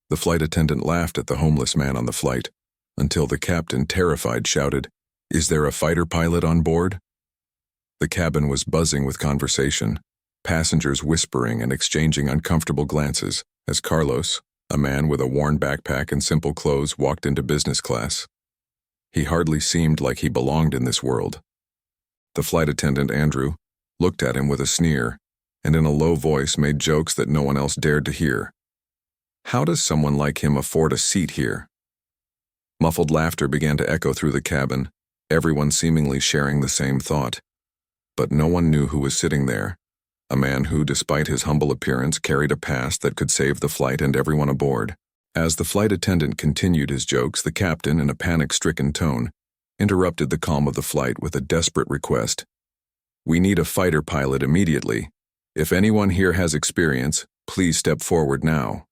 The flight attendant laughed at the homeless man on the flight, until the captain, terrified, shouted, "Is there a fighter pilot on board?" The cabin was buzzing with conversation, passengers whispering and exchanging uncomfortable glances as Carlos, a man with a worn backpack and simple clothes, walked into business class. He hardly seemed like he belonged in this world. The flight attendant, Andrew, looked at him with a sneer, and in a low voice made jokes that no one else dared to hear. How does someone like him afford a seat here? Muffled laughter began to echo through the cabin, everyone seemingly sharing the same thought. But no one knew who was sitting there, a man who, despite his humble appearance, carried a past that could save the flight and everyone aboard. As the flight attendant continued his jokes, the captain, in a panic-stricken tone, interrupted the calm of the flight with a desperate request. "We need a fighter pilot immediately. If anyone here has experience, please step forward now."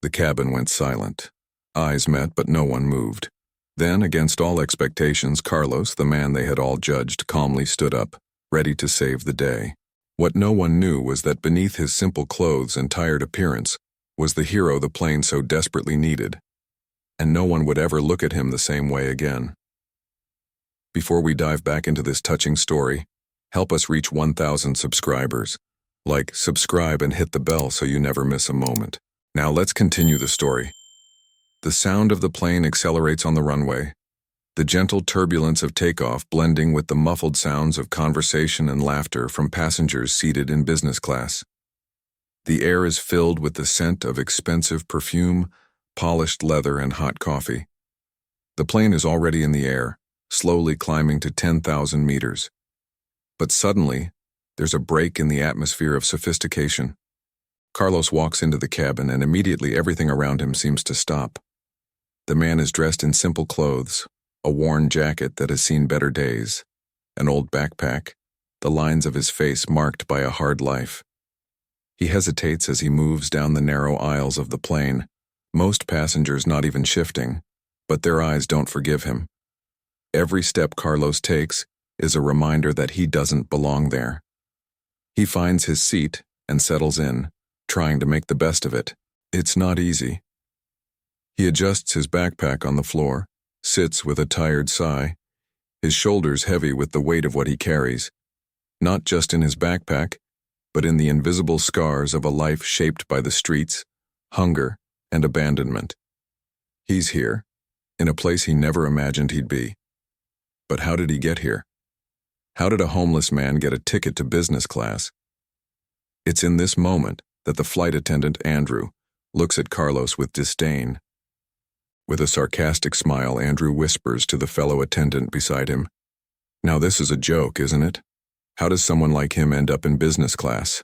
The cabin went silent. Eyes met, but no one moved. Then, against all expectations, Carlos, the man they had all judged, calmly stood up, ready to save the day. What no one knew was that beneath his simple clothes and tired appearance was the hero the plane so desperately needed. And no one would ever look at him the same way again. Before we dive back into this touching story, help us reach 1,000 subscribers. Like, subscribe, and hit the bell so you never miss a moment. Now let's continue the story. The sound of the plane accelerates on the runway, the gentle turbulence of takeoff blending with the muffled sounds of conversation and laughter from passengers seated in business class. The air is filled with the scent of expensive perfume, polished leather, and hot coffee. The plane is already in the air, slowly climbing to 10,000 meters. But suddenly, there's a break in the atmosphere of sophistication. Carlos walks into the cabin, and immediately everything around him seems to stop. The man is dressed in simple clothes, a worn jacket that has seen better days, an old backpack, the lines of his face marked by a hard life. He hesitates as he moves down the narrow aisles of the plane, most passengers not even shifting, but their eyes don't forgive him. Every step Carlos takes is a reminder that he doesn't belong there. He finds his seat and settles in, trying to make the best of it. It's not easy. He adjusts his backpack on the floor, sits with a tired sigh, his shoulders heavy with the weight of what he carries, not just in his backpack, but in the invisible scars of a life shaped by the streets, hunger, and abandonment. He's here, in a place he never imagined he'd be. But how did he get here? How did a homeless man get a ticket to business class? It's in this moment that the flight attendant, Andrew, looks at Carlos with disdain. With a sarcastic smile, Andrew whispers to the fellow attendant beside him, "Now this is a joke, isn't it? How does someone like him end up in business class?"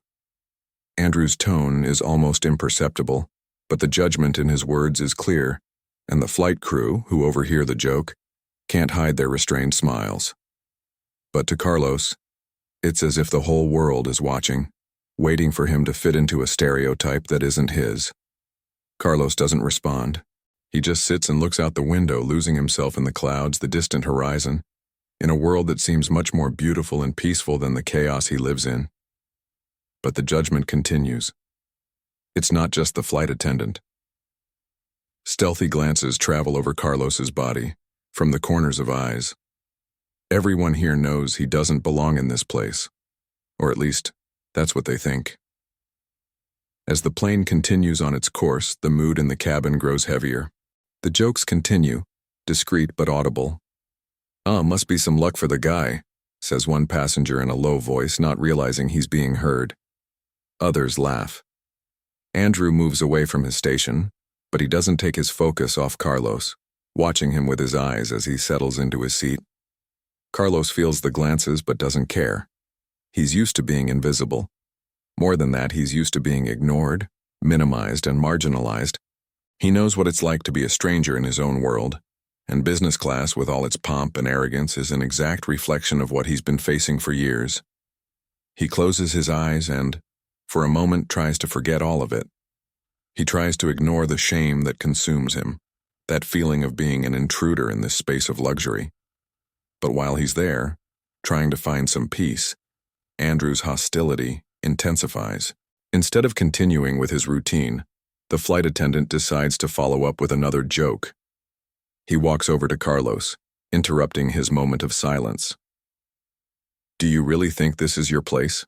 Andrew's tone is almost imperceptible, but the judgment in his words is clear, and the flight crew, who overhear the joke, can't hide their restrained smiles. But to Carlos, it's as if the whole world is watching, waiting for him to fit into a stereotype that isn't his. Carlos doesn't respond. He just sits and looks out the window, losing himself in the clouds, the distant horizon, in a world that seems much more beautiful and peaceful than the chaos he lives in. But the judgment continues. It's not just the flight attendant. Stealthy glances travel over Carlos's body, from the corners of eyes. Everyone here knows he doesn't belong in this place, or at least, that's what they think. As the plane continues on its course, the mood in the cabin grows heavier. The jokes continue, discreet but audible. Must be some luck for the guy," says one passenger in a low voice, not realizing he's being heard. Others laugh. Andrew moves away from his station, but he doesn't take his focus off Carlos, watching him with his eyes as he settles into his seat. Carlos feels the glances but doesn't care. He's used to being invisible. More than that, he's used to being ignored, minimized, and marginalized. He knows what it's like to be a stranger in his own world, and business class, with all its pomp and arrogance, is an exact reflection of what he's been facing for years. He closes his eyes and, for a moment, tries to forget all of it. He tries to ignore the shame that consumes him, that feeling of being an intruder in this space of luxury. But while he's there, trying to find some peace, Andrew's hostility intensifies. Instead of continuing with his routine, The flight attendant decides to follow up with another joke. He walks over to Carlos, interrupting his moment of silence. "Do you really think this is your place?"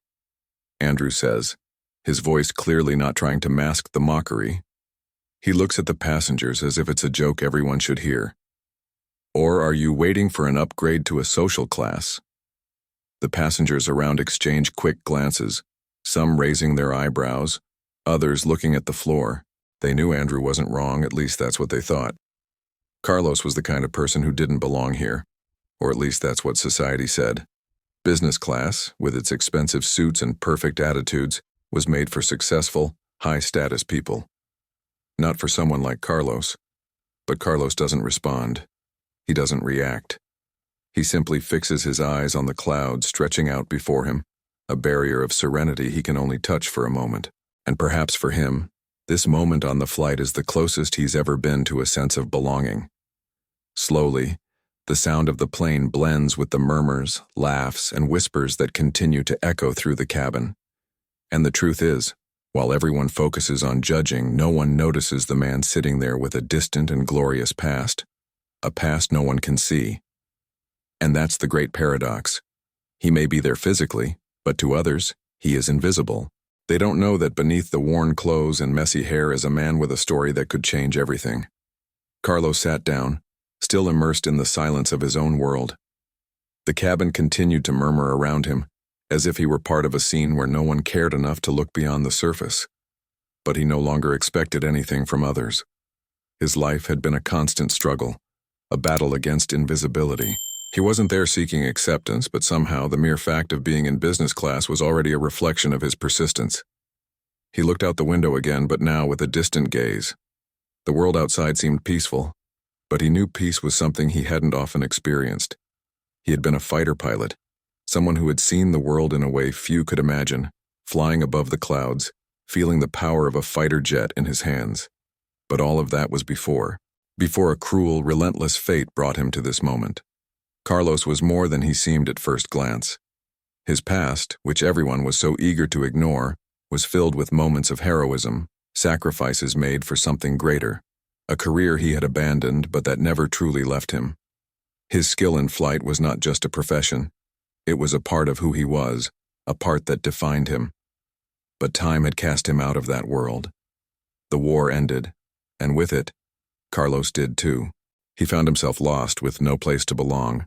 Andrew says, his voice clearly not trying to mask the mockery. He looks at the passengers as if it's a joke everyone should hear. "Or are you waiting for an upgrade to a social class?" The passengers around exchange quick glances, some raising their eyebrows, others looking at the floor. They knew Andrew wasn't wrong, at least that's what they thought. Carlos was the kind of person who didn't belong here, or at least that's what society said. Business class, with its expensive suits and perfect attitudes, was made for successful, high-status people. Not for someone like Carlos. But Carlos doesn't respond. He doesn't react. He simply fixes his eyes on the clouds stretching out before him, a barrier of serenity he can only touch for a moment. And perhaps for him, this moment on the flight is the closest he's ever been to a sense of belonging. Slowly, the sound of the plane blends with the murmurs, laughs, and whispers that continue to echo through the cabin. And the truth is, while everyone focuses on judging, no one notices the man sitting there with a distant and glorious past, a past no one can see. And that's the great paradox. He may be there physically, but to others, he is invisible. They don't know that beneath the worn clothes and messy hair is a man with a story that could change everything. Carlos sat down, still immersed in the silence of his own world. The cabin continued to murmur around him, as if he were part of a scene where no one cared enough to look beyond the surface. But he no longer expected anything from others. His life had been a constant struggle, a battle against invisibility. He wasn't there seeking acceptance, but somehow the mere fact of being in business class was already a reflection of his persistence. He looked out the window again, but now with a distant gaze. The world outside seemed peaceful, but he knew peace was something he hadn't often experienced. He had been a fighter pilot, someone who had seen the world in a way few could imagine, flying above the clouds, feeling the power of a fighter jet in his hands. But all of that was before a cruel, relentless fate brought him to this moment. Carlos was more than he seemed at first glance. His past, which everyone was so eager to ignore, was filled with moments of heroism, sacrifices made for something greater, a career he had abandoned but that never truly left him. His skill in flight was not just a profession. It was a part of who he was, a part that defined him. But time had cast him out of that world. The war ended, and with it, Carlos did too. He found himself lost with no place to belong.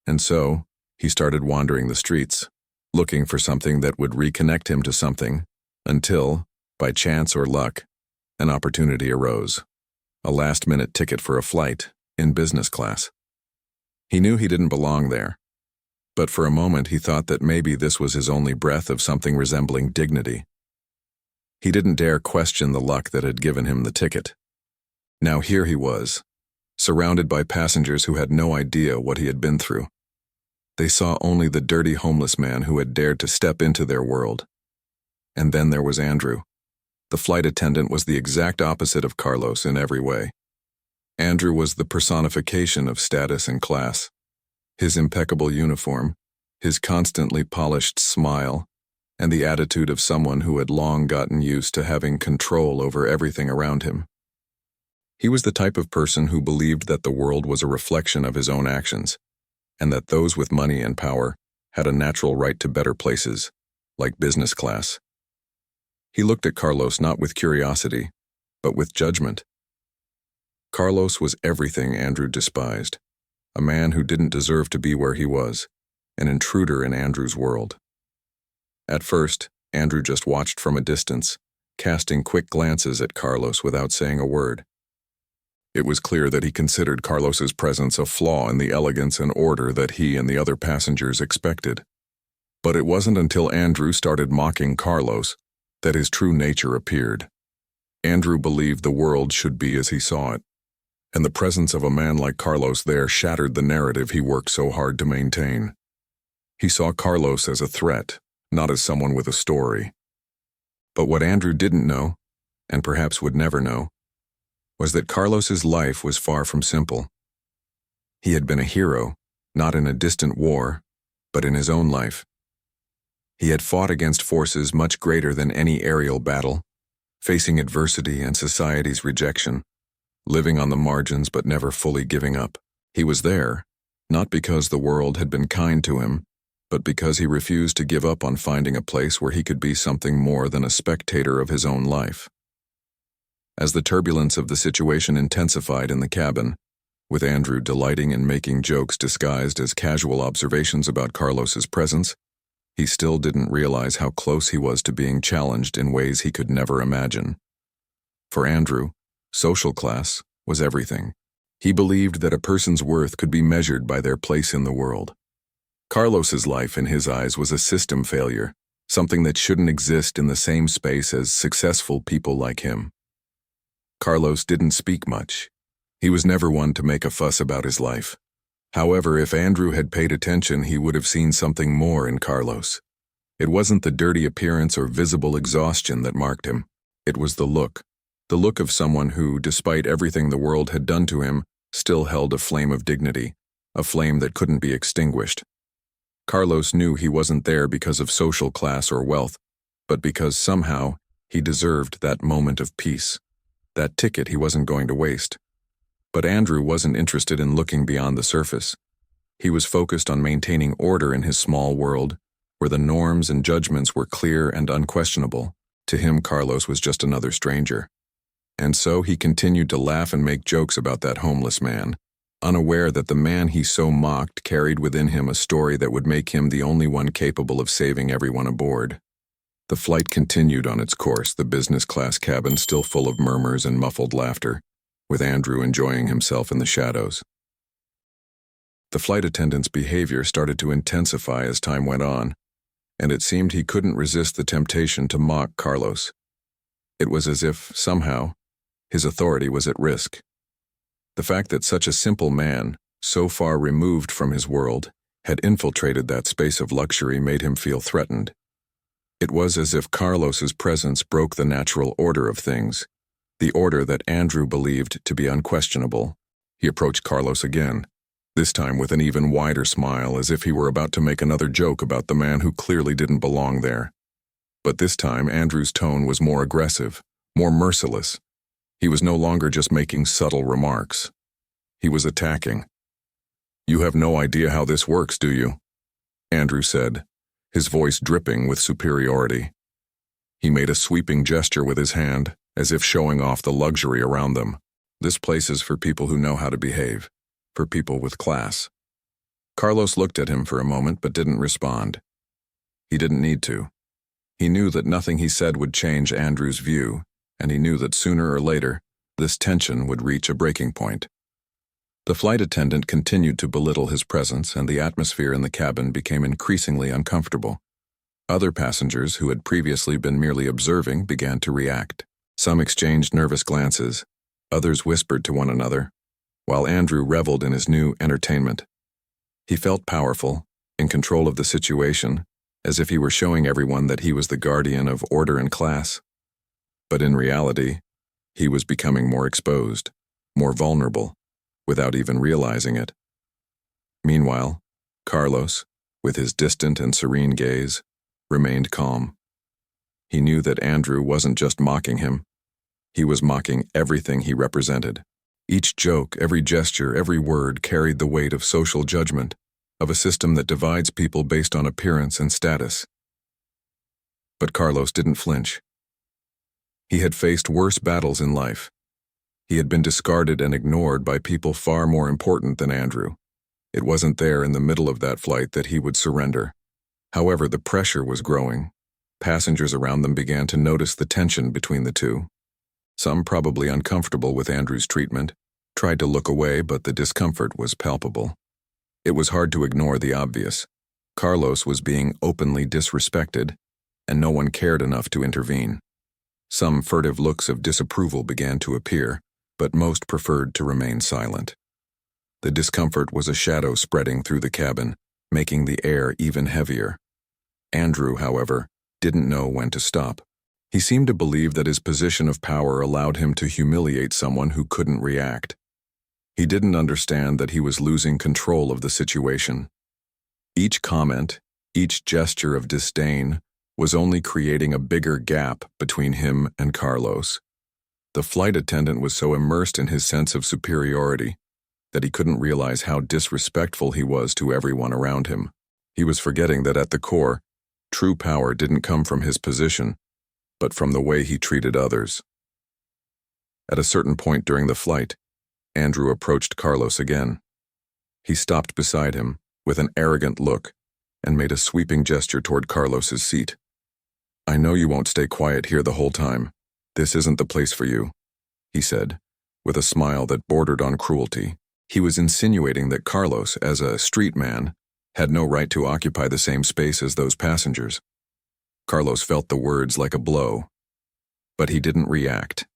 And so, he started wandering the streets, looking for something that would reconnect him to something, until, by chance or luck, an opportunity arose. A last-minute ticket for a flight, in business class. He knew he didn't belong there, but for a moment he thought that maybe this was his only breath of something resembling dignity. He didn't dare question the luck that had given him the ticket. Now here he was, surrounded by passengers who had no idea what he had been through. They saw only the dirty homeless man who had dared to step into their world. And then there was Andrew. The flight attendant was the exact opposite of Carlos in every way. Andrew was the personification of status and class. His impeccable uniform, his constantly polished smile, and the attitude of someone who had long gotten used to having control over everything around him. He was the type of person who believed that the world was a reflection of his own actions, and that those with money and power had a natural right to better places, like business class. He looked at Carlos not with curiosity, but with judgment. Carlos was everything Andrew despised, a man who didn't deserve to be where he was, an intruder in Andrew's world. At first, Andrew just watched from a distance, casting quick glances at Carlos without saying a word. It was clear that he considered Carlos's presence a flaw in the elegance and order that he and the other passengers expected. But it wasn't until Andrew started mocking Carlos that his true nature appeared. Andrew believed the world should be as he saw it, and the presence of a man like Carlos there shattered the narrative he worked so hard to maintain. He saw Carlos as a threat, not as someone with a story. But what Andrew didn't know, and perhaps would never know, was that Carlos's life was far from simple. He had been a hero, not in a distant war, but in his own life. He had fought against forces much greater than any aerial battle, facing adversity and society's rejection, living on the margins but never fully giving up. He was there, not because the world had been kind to him, but because he refused to give up on finding a place where he could be something more than a spectator of his own life. As the turbulence of the situation intensified in the cabin, with Andrew delighting in making jokes disguised as casual observations about Carlos's presence, he still didn't realize how close he was to being challenged in ways he could never imagine. For Andrew, social class was everything. He believed that a person's worth could be measured by their place in the world. Carlos's life, in his eyes, was a system failure, something that shouldn't exist in the same space as successful people like him. Carlos didn't speak much. He was never one to make a fuss about his life. However, if Andrew had paid attention, he would have seen something more in Carlos. It wasn't the dirty appearance or visible exhaustion that marked him. It was the look of someone who, despite everything the world had done to him, still held a flame of dignity, a flame that couldn't be extinguished. Carlos knew he wasn't there because of social class or wealth, but because somehow he deserved that moment of peace, that ticket he wasn't going to waste. But Andrew wasn't interested in looking beyond the surface. He was focused on maintaining order in his small world, where the norms and judgments were clear and unquestionable. To him, Carlos was just another stranger. And so he continued to laugh and make jokes about that homeless man, unaware that the man he so mocked carried within him a story that would make him the only one capable of saving everyone aboard. The flight continued on its course, the business class cabin still full of murmurs and muffled laughter, with Andrew enjoying himself in the shadows. The flight attendant's behavior started to intensify as time went on, and it seemed he couldn't resist the temptation to mock Carlos. It was as if, somehow, his authority was at risk. The fact that such a simple man, so far removed from his world, had infiltrated that space of luxury made him feel threatened. It was as if Carlos's presence broke the natural order of things, the order that Andrew believed to be unquestionable. He approached Carlos again, this time with an even wider smile, as if he were about to make another joke about the man who clearly didn't belong there. But this time Andrew's tone was more aggressive, more merciless. He was no longer just making subtle remarks. He was attacking. "You have no idea how this works, do you?" Andrew said, his voice dripping with superiority. He made a sweeping gesture with his hand, as if showing off the luxury around them. "This place is for people who know how to behave, for people with class." Carlos looked at him for a moment but didn't respond. He didn't need to. He knew that nothing he said would change Andrew's view, and he knew that sooner or later, this tension would reach a breaking point. The flight attendant continued to belittle his presence, and the atmosphere in the cabin became increasingly uncomfortable. Other passengers who had previously been merely observing began to react. Some exchanged nervous glances, others whispered to one another, while Andrew reveled in his new entertainment. He felt powerful, in control of the situation, as if he were showing everyone that he was the guardian of order and class. But in reality, he was becoming more exposed, more vulnerable, without even realizing it. Meanwhile, Carlos, with his distant and serene gaze, remained calm. He knew that Andrew wasn't just mocking him. He was mocking everything he represented. Each joke, every gesture, every word carried the weight of social judgment, of a system that divides people based on appearance and status. But Carlos didn't flinch. He had faced worse battles in life. He had been discarded and ignored by people far more important than Andrew. It wasn't there in the middle of that flight that he would surrender. However, the pressure was growing. Passengers around them began to notice the tension between the two. Some, probably uncomfortable with Andrew's treatment, tried to look away, but the discomfort was palpable. It was hard to ignore the obvious. Carlos was being openly disrespected, and no one cared enough to intervene. Some furtive looks of disapproval began to appear, but most preferred to remain silent. The discomfort was a shadow spreading through the cabin, making the air even heavier. Andrew, however, didn't know when to stop. He seemed to believe that his position of power allowed him to humiliate someone who couldn't react. He didn't understand that he was losing control of the situation. Each comment, each gesture of disdain, was only creating a bigger gap between him and Carlos. The flight attendant was so immersed in his sense of superiority that he couldn't realize how disrespectful he was to everyone around him. He was forgetting that at the core, true power didn't come from his position, but from the way he treated others. At a certain point during the flight, Andrew approached Carlos again. He stopped beside him with an arrogant look and made a sweeping gesture toward Carlos's seat. "I know you won't stay quiet here the whole time. This isn't the place for you," he said, with a smile that bordered on cruelty. He was insinuating that Carlos, as a street man, had no right to occupy the same space as those passengers. Carlos felt the words like a blow, but he didn't react.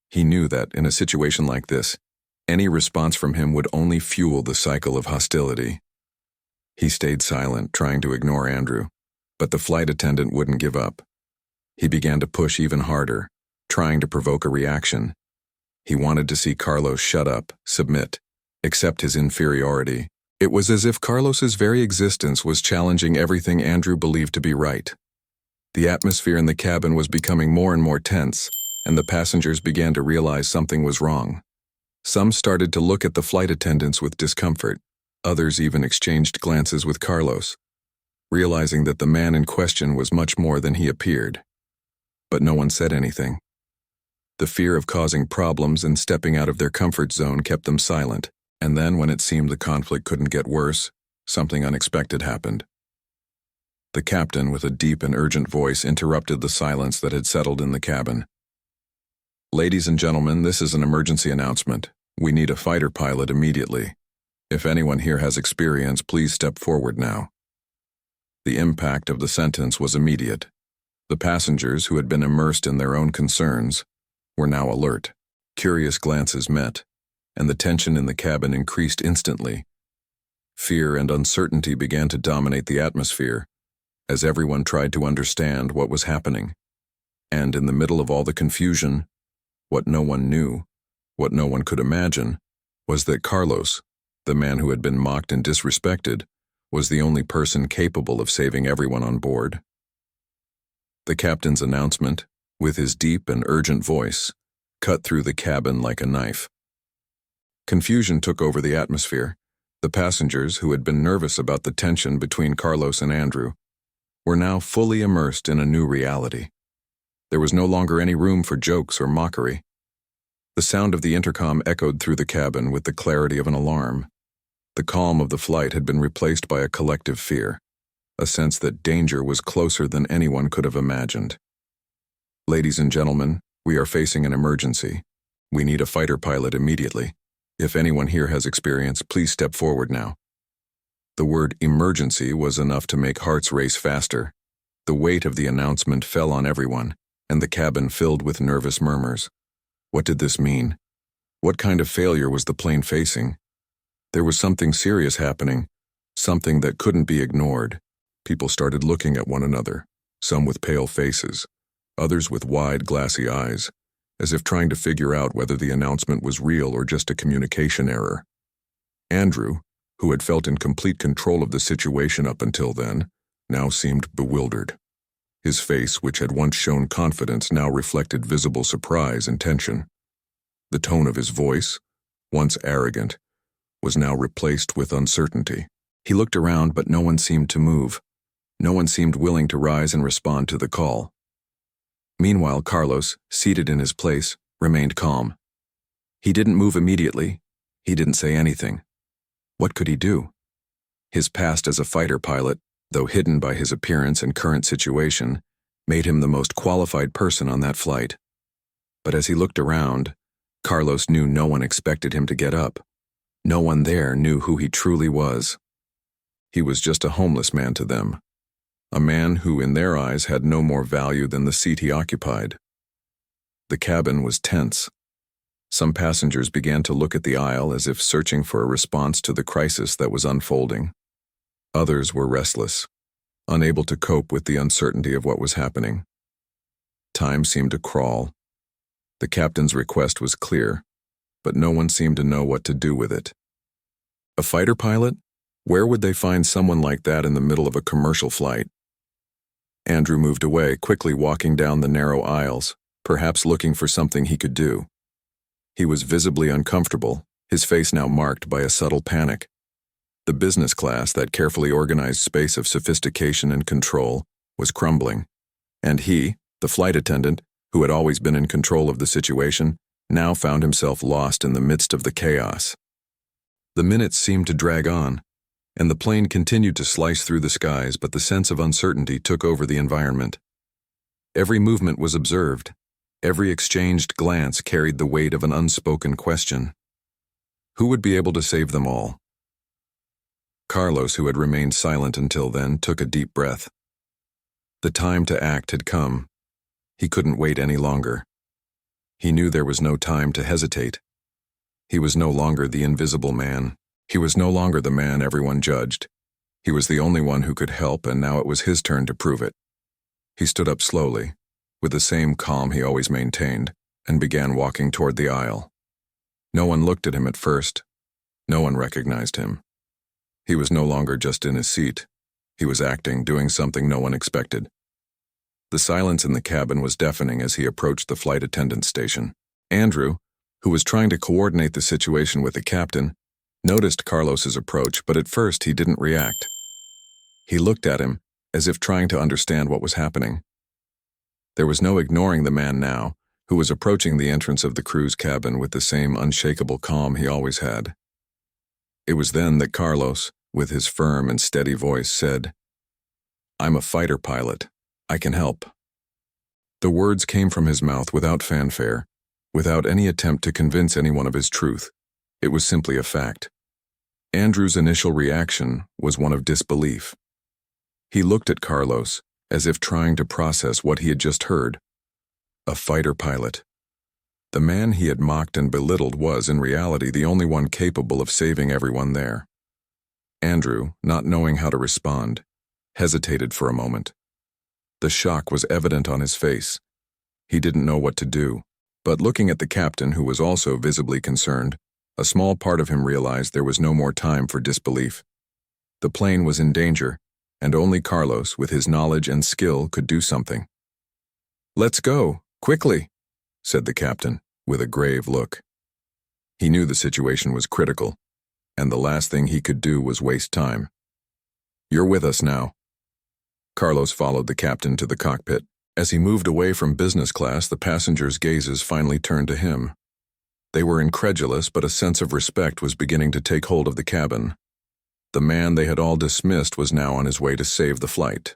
He knew that, in a situation like this, any response from him would only fuel the cycle of hostility. He stayed silent, trying to ignore Andrew, but the flight attendant wouldn't give up. He began to push even harder, trying to provoke a reaction. He wanted to see Carlos shut up, submit, accept his inferiority. It was as if Carlos's very existence was challenging everything Andrew believed to be right. The atmosphere in the cabin was becoming more and more tense, and the passengers began to realize something was wrong. Some started to look at the flight attendants with discomfort. Others even exchanged glances with Carlos, realizing that the man in question was much more than he appeared. But no one said anything. The fear of causing problems and stepping out of their comfort zone kept them silent, and then when it seemed the conflict couldn't get worse, something unexpected happened. The captain, with a deep and urgent voice, interrupted the silence that had settled in the cabin. "Ladies and gentlemen, this is an emergency announcement. We need a fighter pilot immediately. If anyone here has experience, please step forward now." The impact of the sentence was immediate. The passengers, who had been immersed in their own concerns, were now alert. Curious glances met, and the tension in the cabin increased instantly. Fear and uncertainty began to dominate the atmosphere, as everyone tried to understand what was happening. And in the middle of all the confusion, what no one knew, what no one could imagine, was that Carlos, the man who had been mocked and disrespected, was the only person capable of saving everyone on board. The captain's announcement, with his deep and urgent voice, cut through the cabin like a knife. Confusion took over the atmosphere. The passengers, who had been nervous about the tension between Carlos and Andrew, were now fully immersed in a new reality. There was no longer any room for jokes or mockery. The sound of the intercom echoed through the cabin with the clarity of an alarm. The calm of the flight had been replaced by a collective fear, a sense that danger was closer than anyone could have imagined. "Ladies and gentlemen, we are facing an emergency. We need a fighter pilot immediately. If anyone here has experience, please step forward now." The word emergency was enough to make hearts race faster. The weight of the announcement fell on everyone, and the cabin filled with nervous murmurs. What did this mean? What kind of failure was the plane facing? There was something serious happening, something that couldn't be ignored. People started looking at one another, some with pale faces, others with wide, glassy eyes, as if trying to figure out whether the announcement was real or just a communication error. Andrew, who had felt in complete control of the situation up until then, now seemed bewildered. His face, which had once shown confidence, now reflected visible surprise and tension. The tone of his voice, once arrogant, was now replaced with uncertainty. He looked around, but no one seemed to move. No one seemed willing to rise and respond to the call. Meanwhile, Carlos, seated in his place, remained calm. He didn't move immediately. He didn't say anything. What could he do? His past as a fighter pilot, though hidden by his appearance and current situation, made him the most qualified person on that flight. But as he looked around, Carlos knew no one expected him to get up. No one there knew who he truly was. He was just a homeless man to them, a man who, in their eyes, had no more value than the seat he occupied. The cabin was tense. Some passengers began to look at the aisle as if searching for a response to the crisis that was unfolding. Others were restless, unable to cope with the uncertainty of what was happening. Time seemed to crawl. The captain's request was clear, but no one seemed to know what to do with it. A fighter pilot? Where would they find someone like that in the middle of a commercial flight? Andrew moved away, quickly walking down the narrow aisles, perhaps looking for something he could do. He was visibly uncomfortable, his face now marked by a subtle panic. The business class, that carefully organized space of sophistication and control, was crumbling. And he, the flight attendant, who had always been in control of the situation, now found himself lost in the midst of the chaos. The minutes seemed to drag on, and the plane continued to slice through the skies, but the sense of uncertainty took over the environment. Every movement was observed. Every exchanged glance carried the weight of an unspoken question. Who would be able to save them all? Carlos, who had remained silent until then, took a deep breath. The time to act had come. He couldn't wait any longer. He knew there was no time to hesitate. He was no longer the invisible man. He was no longer the man everyone judged. He was the only one who could help, and now it was his turn to prove it. He stood up slowly, with the same calm he always maintained, and began walking toward the aisle. No one looked at him at first. No one recognized him. He was no longer just in his seat. He was acting, doing something no one expected. The silence in the cabin was deafening as he approached the flight attendant's station. Andrew, who was trying to coordinate the situation with the captain, noticed Carlos's approach, but at first he didn't react. He looked at him, as if trying to understand what was happening. There was no ignoring the man now, who was approaching the entrance of the crew's cabin with the same unshakable calm he always had. It was then that Carlos, with his firm and steady voice, said, "I'm a fighter pilot. I can help." The words came from his mouth without fanfare, without any attempt to convince anyone of his truth. It was simply a fact. Andrew's initial reaction was one of disbelief. He looked at Carlos, as if trying to process what he had just heard. A fighter pilot. The man he had mocked and belittled was, in reality, the only one capable of saving everyone there. Andrew, not knowing how to respond, hesitated for a moment. The shock was evident on his face. He didn't know what to do, but looking at the captain, who was also visibly concerned, a small part of him realized there was no more time for disbelief. The plane was in danger, and only Carlos, with his knowledge and skill, could do something. "Let's go, quickly," said the captain, with a grave look. He knew the situation was critical, and the last thing he could do was waste time. "You're with us now." Carlos followed the captain to the cockpit. As he moved away from business class, the passengers' gazes finally turned to him. They were incredulous, but a sense of respect was beginning to take hold of the cabin. The man they had all dismissed was now on his way to save the flight.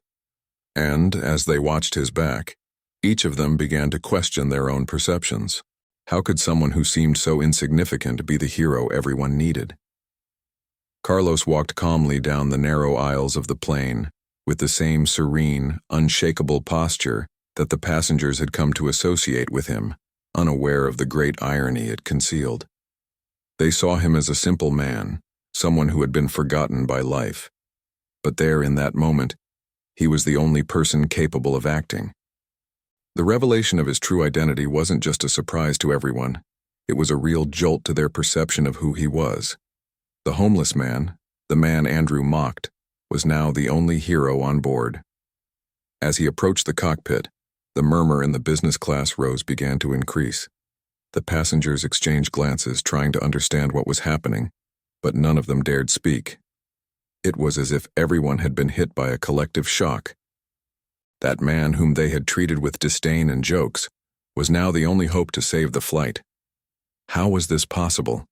And, as they watched his back, each of them began to question their own perceptions. How could someone who seemed so insignificant be the hero everyone needed? Carlos walked calmly down the narrow aisles of the plane, with the same serene, unshakable posture that the passengers had come to associate with him, unaware of the great irony it concealed. They saw him as a simple man, someone who had been forgotten by life. But there, in that moment, he was the only person capable of acting. The revelation of his true identity wasn't just a surprise to everyone. It was a real jolt to their perception of who he was. The homeless man, the man Andrew mocked, was now the only hero on board. As he approached the cockpit, the murmur in the business class rows began to increase. The passengers exchanged glances, trying to understand what was happening, but none of them dared speak. It was as if everyone had been hit by a collective shock. That man, whom they had treated with disdain and jokes, was now the only hope to save the flight. How was this possible?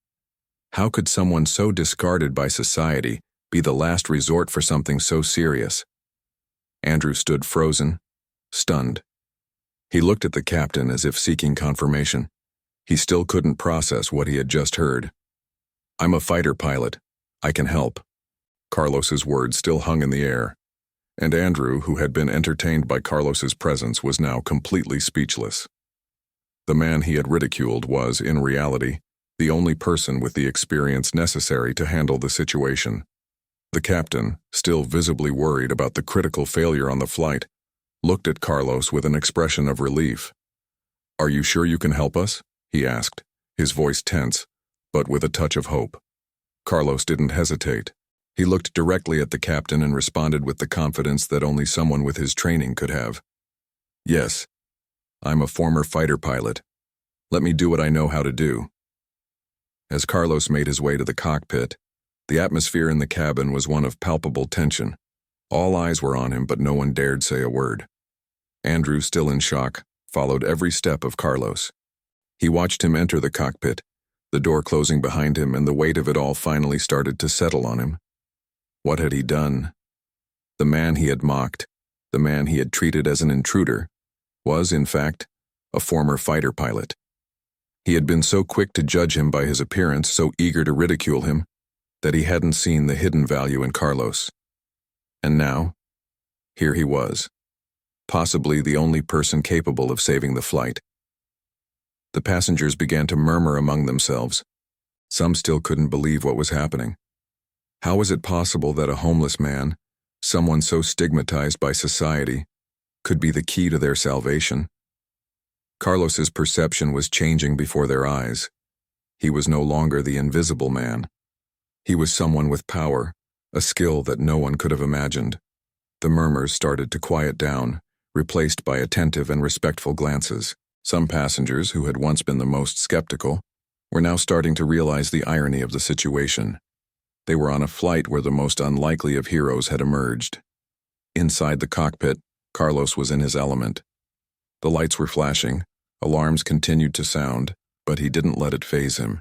How could someone so discarded by society be the last resort for something so serious? Andrew stood frozen, stunned. He looked at the captain as if seeking confirmation. He still couldn't process what he had just heard. "I'm a fighter pilot. I can help." Carlos's words still hung in the air, and Andrew, who had been entertained by Carlos's presence, was now completely speechless. The man he had ridiculed was, in reality, the only person with the experience necessary to handle the situation. The captain, still visibly worried about the critical failure on the flight, looked at Carlos with an expression of relief. "Are you sure you can help us?" he asked, his voice tense, but with a touch of hope. Carlos didn't hesitate. He looked directly at the captain and responded with the confidence that only someone with his training could have. "Yes, I'm a former fighter pilot. Let me do what I know how to do." As Carlos made his way to the cockpit, the atmosphere in the cabin was one of palpable tension. All eyes were on him, but no one dared say a word. Andrew, still in shock, followed every step of Carlos. He watched him enter the cockpit, the door closing behind him, and the weight of it all finally started to settle on him. What had he done? The man he had mocked, the man he had treated as an intruder, was, in fact, a former fighter pilot. He had been so quick to judge him by his appearance, so eager to ridicule him, that he hadn't seen the hidden value in Carlos. And now, here he was, possibly the only person capable of saving the flight. The passengers began to murmur among themselves. Some still couldn't believe what was happening. How was it possible that a homeless man, someone so stigmatized by society, could be the key to their salvation? Carlos's perception was changing before their eyes. He was no longer the invisible man. He was someone with power, a skill that no one could have imagined. The murmurs started to quiet down, replaced by attentive and respectful glances. Some passengers, who had once been the most skeptical, were now starting to realize the irony of the situation. They were on a flight where the most unlikely of heroes had emerged. Inside the cockpit, Carlos was in his element. The lights were flashing, alarms continued to sound, but he didn't let it faze him.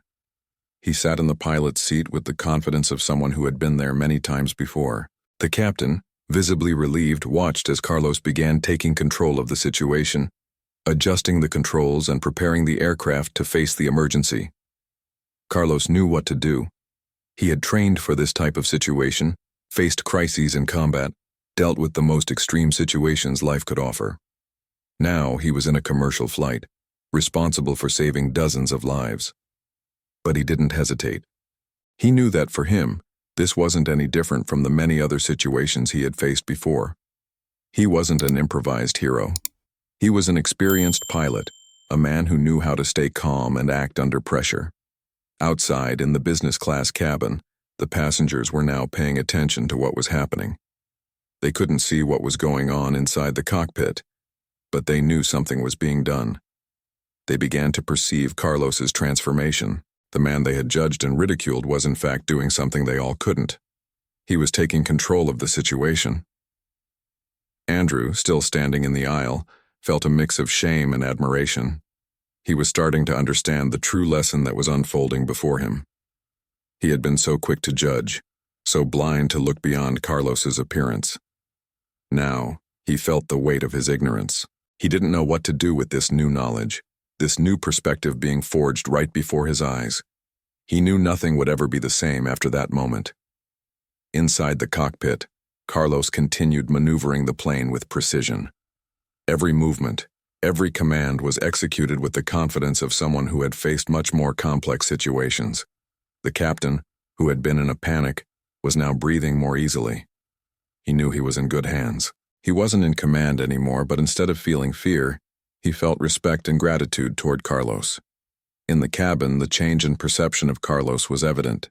He sat in the pilot's seat with the confidence of someone who had been there many times before. The captain, visibly relieved, watched as Carlos began taking control of the situation, adjusting the controls and preparing the aircraft to face the emergency. Carlos knew what to do. He had trained for this type of situation, faced crises in combat, dealt with the most extreme situations life could offer. Now he was in a commercial flight, responsible for saving dozens of lives. But he didn't hesitate. He knew that for him, this wasn't any different from the many other situations he had faced before. He wasn't an improvised hero. He was an experienced pilot, a man who knew how to stay calm and act under pressure. Outside, in the business class cabin, the passengers were now paying attention to what was happening. They couldn't see what was going on inside the cockpit, but they knew something was being done. They began to perceive Carlos's transformation. The man they had judged and ridiculed was in fact doing something they all couldn't. He was taking control of the situation. Andrew, still standing in the aisle, felt a mix of shame and admiration. He was starting to understand the true lesson that was unfolding before him. He had been so quick to judge, so blind to look beyond Carlos's appearance. Now, he felt the weight of his ignorance. He didn't know what to do with this new knowledge, this new perspective being forged right before his eyes. He knew nothing would ever be the same after that moment. Inside the cockpit, Carlos continued maneuvering the plane with precision. Every movement, every command was executed with the confidence of someone who had faced much more complex situations. The captain, who had been in a panic, was now breathing more easily. He knew he was in good hands. He wasn't in command anymore, but instead of feeling fear, he felt respect and gratitude toward Carlos. In the cabin, the change in perception of Carlos was evident.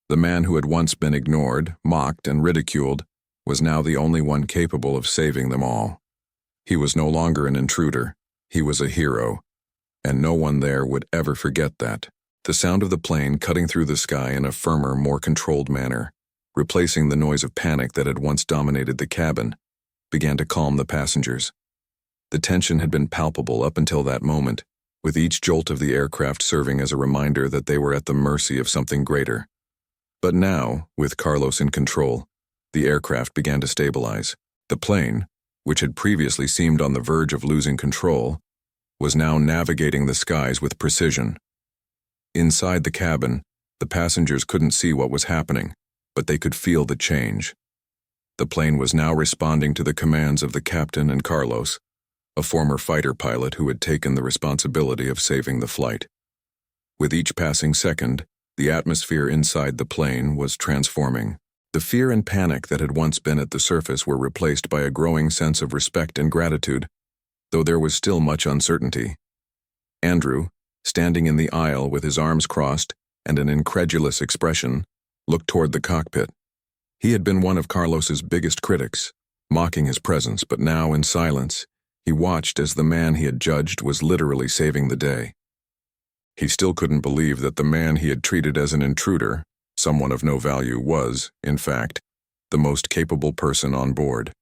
The man who had once been ignored, mocked, and ridiculed was now the only one capable of saving them all. He was no longer an intruder. He was a hero, and no one there would ever forget that. The sound of the plane cutting through the sky in a firmer, more controlled manner, replacing the noise of panic that had once dominated the cabin, began to calm the passengers. The tension had been palpable up until that moment, with each jolt of the aircraft serving as a reminder that they were at the mercy of something greater. But now, with Carlos in control, the aircraft began to stabilize. The plane, which had previously seemed on the verge of losing control, was now navigating the skies with precision. Inside the cabin, the passengers couldn't see what was happening, but they could feel the change. The plane was now responding to the commands of the captain and Carlos, a former fighter pilot who had taken the responsibility of saving the flight. With each passing second, the atmosphere inside the plane was transforming. The fear and panic that had once been at the surface were replaced by a growing sense of respect and gratitude, though there was still much uncertainty. Andrew, standing in the aisle with his arms crossed and an incredulous expression, looked toward the cockpit. He had been one of Carlos's biggest critics, mocking his presence, but now, in silence, he watched as the man he had judged was literally saving the day. He still couldn't believe that the man he had treated as an intruder, someone of no value, was, in fact, the most capable person on board.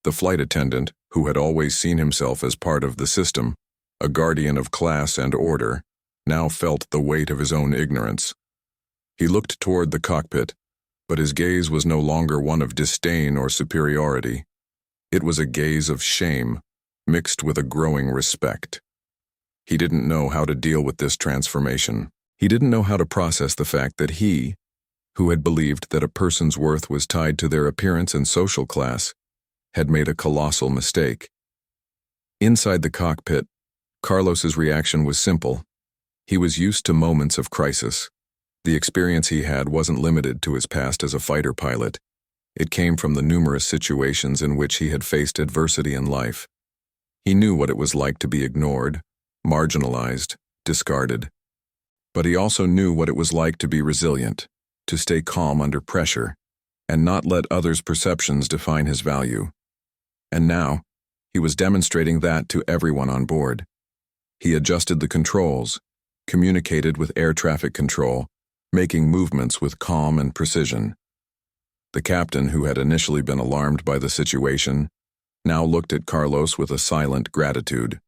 The flight attendant, who had always seen himself as part of the system, a guardian of class and order, now felt the weight of his own ignorance. He looked toward the cockpit, but his gaze was no longer one of disdain or superiority. It was a gaze of shame, mixed with a growing respect. He didn't know how to deal with this transformation. He didn't know how to process the fact that he, who had believed that a person's worth was tied to their appearance and social class, had made a colossal mistake. Inside the cockpit, Carlos's reaction was simple. He was used to moments of crisis. The experience he had wasn't limited to his past as a fighter pilot. It came from the numerous situations in which he had faced adversity in life. He knew what it was like to be ignored, marginalized, discarded. But he also knew what it was like to be resilient, to stay calm under pressure, and not let others' perceptions define his value. And now, he was demonstrating that to everyone on board. He adjusted the controls, communicated with air traffic control, making movements with calm and precision. The captain, who had initially been alarmed by the situation, now looked at Carlos with a silent gratitude.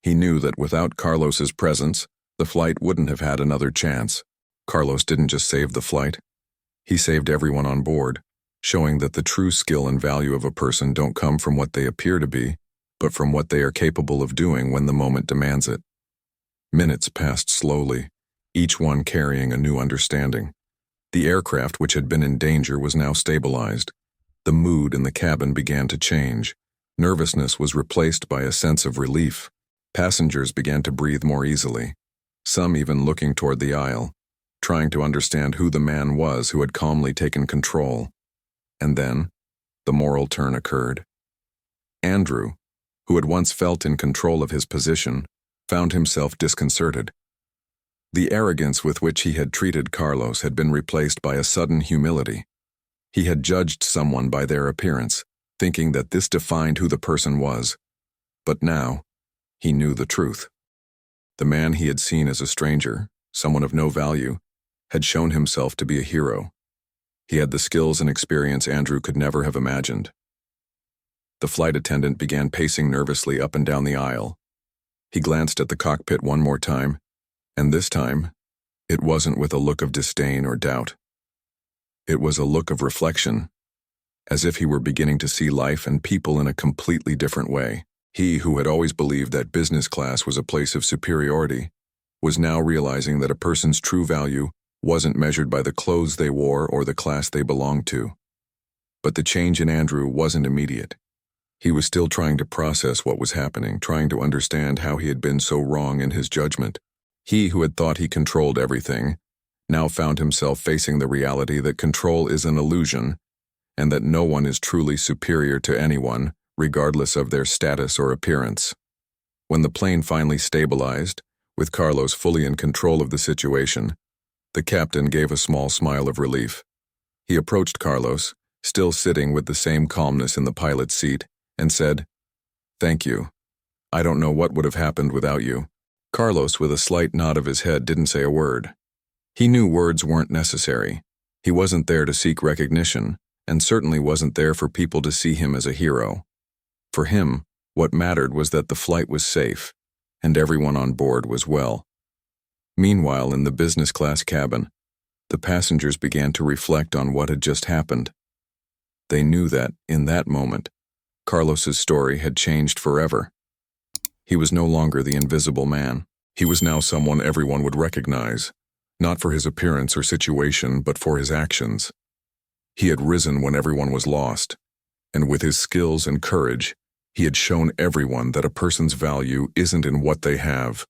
He knew that without Carlos's presence, the flight wouldn't have had another chance. Carlos didn't just save the flight. He saved everyone on board, showing that the true skill and value of a person don't come from what they appear to be, but from what they are capable of doing when the moment demands it. Minutes passed slowly, each one carrying a new understanding. The aircraft, which had been in danger, was now stabilized. The mood in the cabin began to change. Nervousness was replaced by a sense of relief. Passengers began to breathe more easily, some even looking toward the aisle, trying to understand who the man was who had calmly taken control. And then, the moral turn occurred. Andrew, who had once felt in control of his position, found himself disconcerted. The arrogance with which he had treated Carlos had been replaced by a sudden humility. He had judged someone by their appearance, thinking that this defined who the person was. But now, he knew the truth. The man he had seen as a stranger, someone of no value, had shown himself to be a hero. He had the skills and experience Andrew could never have imagined. The flight attendant began pacing nervously up and down the aisle. He glanced at the cockpit one more time, and this time, it wasn't with a look of disdain or doubt. It was a look of reflection, as if he were beginning to see life and people in a completely different way. He, who had always believed that business class was a place of superiority, was now realizing that a person's true value wasn't measured by the clothes they wore or the class they belonged to. But the change in Andrew wasn't immediate. He was still trying to process what was happening, trying to understand how he had been so wrong in his judgment. He, who had thought he controlled everything, now found himself facing the reality that control is an illusion, and that no one is truly superior to anyone, regardless of their status or appearance. When the plane finally stabilized, with Carlos fully in control of the situation, the captain gave a small smile of relief. He approached Carlos, still sitting with the same calmness in the pilot's seat, and said, "Thank you. I don't know what would have happened without you." Carlos, with a slight nod of his head, didn't say a word. He knew words weren't necessary. He wasn't there to seek recognition, and certainly wasn't there for people to see him as a hero. For him, what mattered was that the flight was safe, and everyone on board was well. Meanwhile, in the business class cabin, the passengers began to reflect on what had just happened. They knew that, in that moment, Carlos's story had changed forever. He was no longer the invisible man. He was now someone everyone would recognize, not for his appearance or situation, but for his actions. He had risen when everyone was lost, and with his skills and courage, he had shown everyone that a person's value isn't in what they have,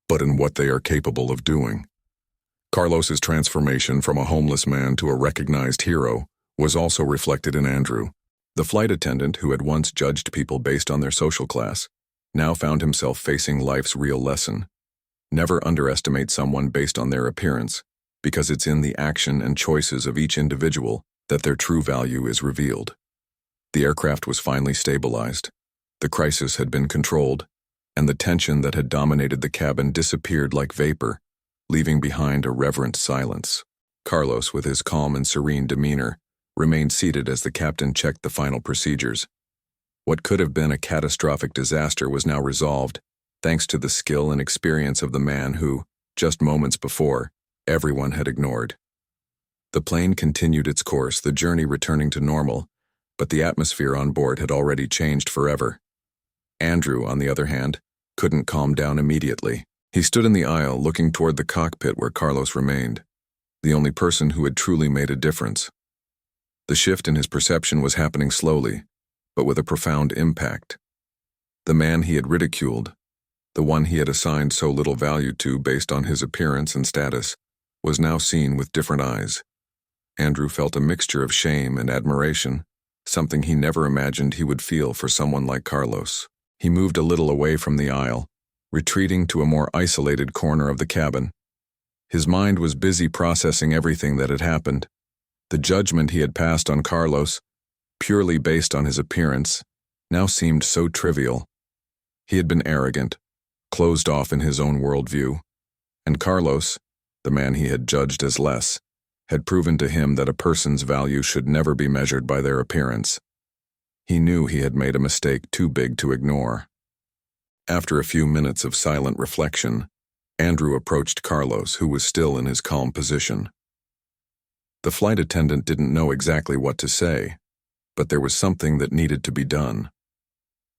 but in what they are capable of doing. Carlos's transformation from a homeless man to a recognized hero was also reflected in Andrew. The flight attendant, who had once judged people based on their social class, now found himself facing life's real lesson. Never underestimate someone based on their appearance. because it's in the action and choices of each individual that their true value is revealed. The aircraft was finally stabilized. The crisis had been controlled, and the tension that had dominated the cabin disappeared like vapor, leaving behind a reverent silence. Carlos, with his calm and serene demeanor, remained seated as the captain checked the final procedures. What could have been a catastrophic disaster was now resolved, thanks to the skill and experience of the man who, just moments before, everyone had ignored. The plane continued its course, the journey returning to normal, but the atmosphere on board had already changed forever. Andrew, on the other hand, couldn't calm down immediately. He stood in the aisle, looking toward the cockpit where Carlos remained, the only person who had truly made a difference. The shift in his perception was happening slowly, but with a profound impact. The man he had ridiculed, the one he had assigned so little value to based on his appearance and status, was now seen with different eyes. Andrew felt a mixture of shame and admiration, something he never imagined he would feel for someone like Carlos. He moved a little away from the aisle, retreating to a more isolated corner of the cabin. His mind was busy processing everything that had happened. The judgment he had passed on Carlos, purely based on his appearance, now seemed so trivial. He had been arrogant, closed off in his own worldview, and Carlos, the man he had judged as less, had proven to him that a person's value should never be measured by their appearance. He knew he had made a mistake too big to ignore. After a few minutes of silent reflection, Andrew approached Carlos, who was still in his calm position. The flight attendant didn't know exactly what to say, but there was something that needed to be done.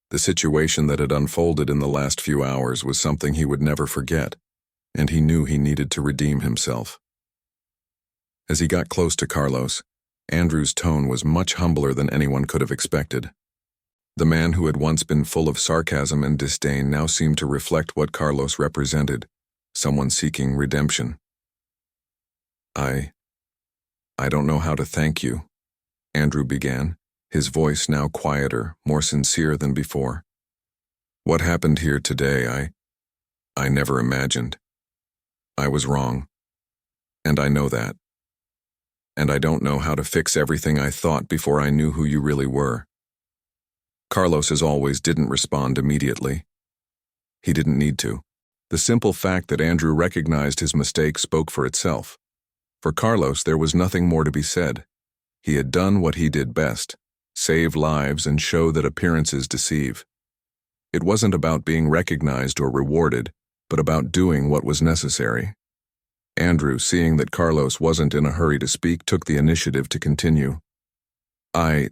The situation that had unfolded in the last few hours was something he would never forget, and he knew he needed to redeem himself. As he got close to Carlos, Andrew's tone was much humbler than anyone could have expected. The man who had once been full of sarcasm and disdain now seemed to reflect what Carlos represented, someone seeking redemption. I don't know how to thank you," Andrew began, his voice now quieter, more sincere than before. "What happened here today, I never imagined. I was wrong. And I know that. And I don't know how to fix everything I thought before I knew who you really were." Carlos, as always, didn't respond immediately. He didn't need to. The simple fact that Andrew recognized his mistake spoke for itself. For Carlos, there was nothing more to be said. He had done what he did best, save lives and show that appearances deceive. It wasn't about being recognized or rewarded, but about doing what was necessary. Andrew, seeing that Carlos wasn't in a hurry to speak, took the initiative to continue. I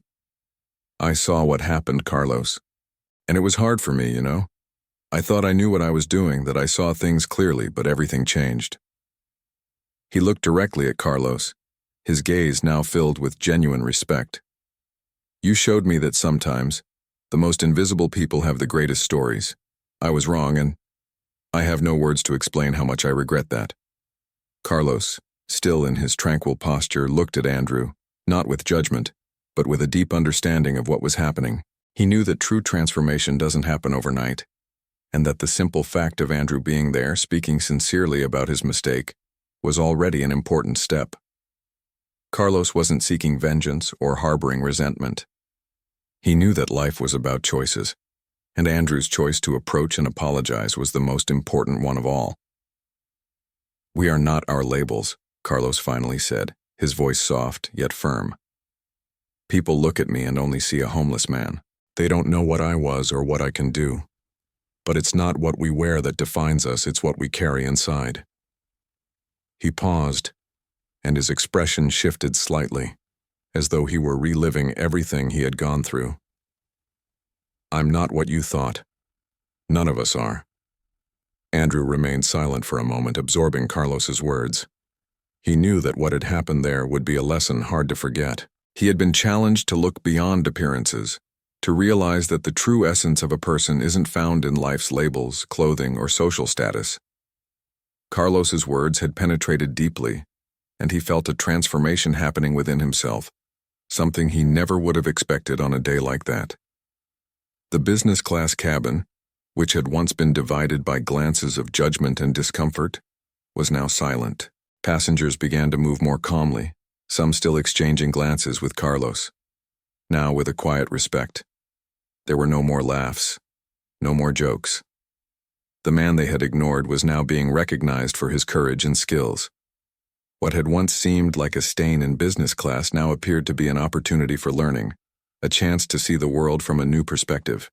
saw what happened, Carlos. And it was hard for me, you know. I thought I knew what I was doing, that I saw things clearly, but everything changed. He looked directly at Carlos, his gaze now filled with genuine respect. "You showed me that sometimes the most invisible people have the greatest stories. I was wrong, and I have no words to explain how much I regret that." Carlos, still in his tranquil posture, looked at Andrew, not with judgment, but with a deep understanding of what was happening. He knew that true transformation doesn't happen overnight, and that the simple fact of Andrew being there, speaking sincerely about his mistake, was already an important step. Carlos wasn't seeking vengeance or harboring resentment. He knew that life was about choices, and Andrew's choice to approach and apologize was the most important one of all. "We are not our labels," Carlos finally said, his voice soft yet firm. "People look at me and only see a homeless man. They don't know what I was or what I can do. But it's not what we wear that defines us, it's what we carry inside." He paused, and his expression shifted slightly, as though he were reliving everything he had gone through. "I'm not what you thought. None of us are." Andrew remained silent for a moment, absorbing Carlos's words. He knew that what had happened there would be a lesson hard to forget. He had been challenged to look beyond appearances, to realize that the true essence of a person isn't found in life's labels, clothing, or social status. Carlos's words had penetrated deeply, and he felt a transformation happening within himself, something he never would have expected on a day like that. The business-class cabin, which had once been divided by glances of judgment and discomfort, was now silent. Passengers began to move more calmly, some still exchanging glances with Carlos, now with a quiet respect. There were no more laughs, no more jokes. The man they had ignored was now being recognized for his courage and skills. What had once seemed like a stain in business class now appeared to be an opportunity for learning, a chance to see the world from a new perspective.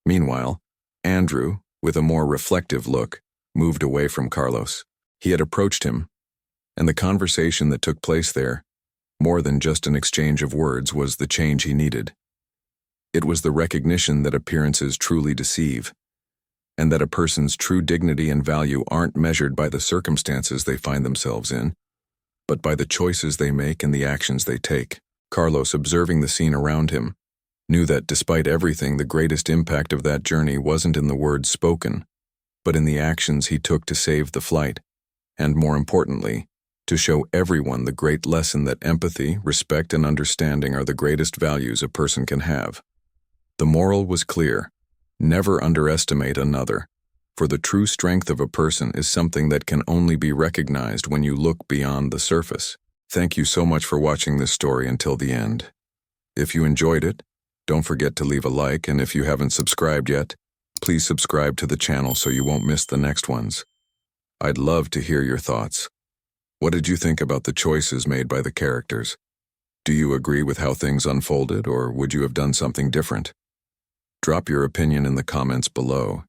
Meanwhile, Andrew, with a more reflective look, moved away from Carlos. He had approached him, and the conversation that took place there, more than just an exchange of words, was the change he needed. It was the recognition that appearances truly deceive, and that a person's true dignity and value aren't measured by the circumstances they find themselves in, but by the choices they make and the actions they take. Carlos, observing the scene around him, knew that despite everything, the greatest impact of that journey wasn't in the words spoken, but in the actions he took to save the flight, and more importantly, to show everyone the great lesson that empathy, respect, and understanding are the greatest values a person can have. The moral was clear: never underestimate another, for the true strength of a person is something that can only be recognized when you look beyond the surface. Thank you so much for watching this story until the end. If you enjoyed it, don't forget to leave a like, and if you haven't subscribed yet, please subscribe to the channel so you won't miss the next ones. I'd love to hear your thoughts. What did you think about the choices made by the characters? Do you agree with how things unfolded, or would you have done something different? Drop your opinion in the comments below,